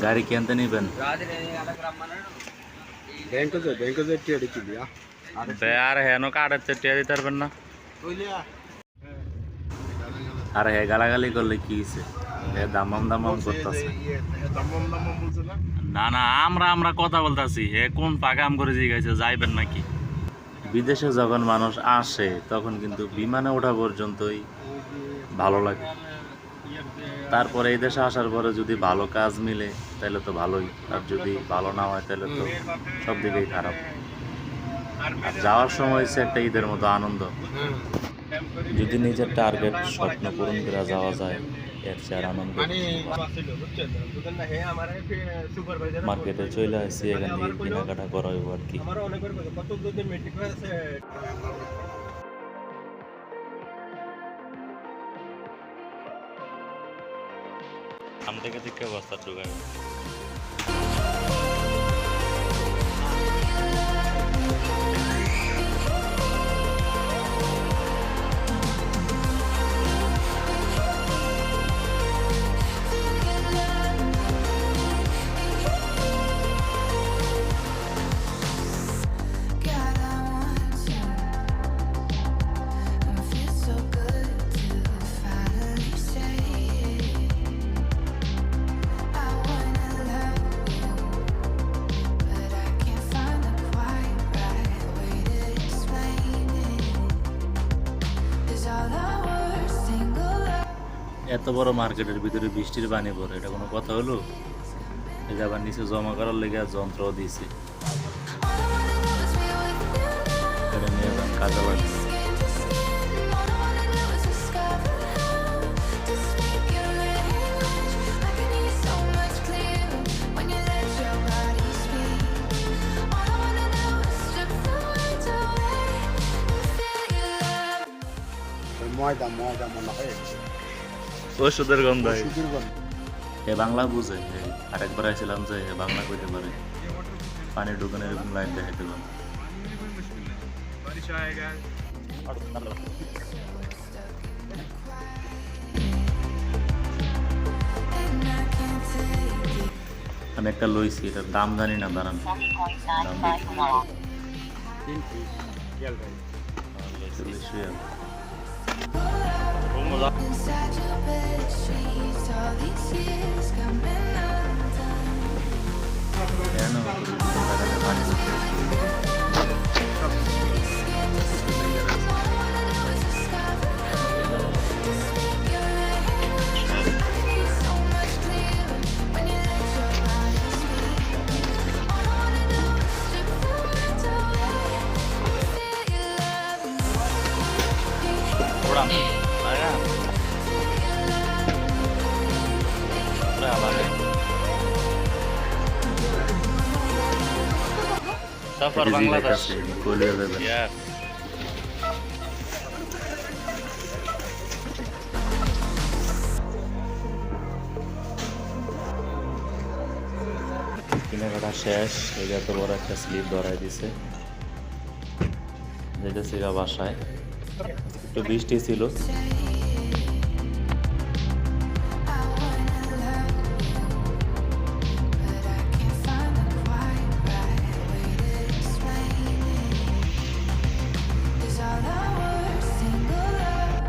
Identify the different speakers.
Speaker 1: গাড়ি কিনতে নিবেন? আর হেন কার্ডের টিয়া দিতে পারবেন না? আর হে গালাগালি করলে কি হয়েছে? দামাম দামাম করতেছে। না না, আমরা কথা বলতেছি। হে কোন পাকাম করে জিজ্ঞাসা যাইবেন নাকি? বিদেশে যখন মানুষ আসে তখন কিন্তু বিমানে ওঠা পর্যন্তই ভালো লাগে। তারপরে এই দেশে আসার পরে যদি ভালো কাজ মিলে তাহলে তো ভালোই, আর যদি ভালো না হয় তাহলে তো সব দিকেই খারাপ। আর যাওয়ার সময় হচ্ছে একটা ঈদের মতো আনন্দ। যদি নিজের টার্গেট স্বপ্ন পূরণ করে যাওয়া যায় এর চেয়ে আর আনন্দ। মার্কেটে চলে আসছি, এখান থেকে কেনাকাটা করা হইব আর কি। আম থেকে থেকে বস্তা ঢুকায়। এত বড় মার্কেটের ভিতরে বৃষ্টির পানি পড়ে, এটা কোনো কথা হলো? এটা আবার নিচে জমা করার লেগে যন্ত্র দিয়েছে, এটা নিয়ে যান কাজে লাগবে।
Speaker 2: ময়দা ময়দা মনে হয়
Speaker 1: ওষুধের গন্ধ।
Speaker 2: ওষুধের গন্ধ।
Speaker 1: এ বাংলা বুঝে। আরেকবার আসছিলাম যে বাংলা কইতে পারে, পানি ঢুকানো এরকম লাইন দেখাইছিলাম। আমি একটা লইছি, এটার দাম জানি না, দাঁড়ান দাম দেখি। সফর বাংলাদেশ। কেনাকাটা শেষ, এই এত বড় একটা স্লিপ ধরাই দিছে। যেতেছি বাসায়, একটু বৃষ্টি ছিল।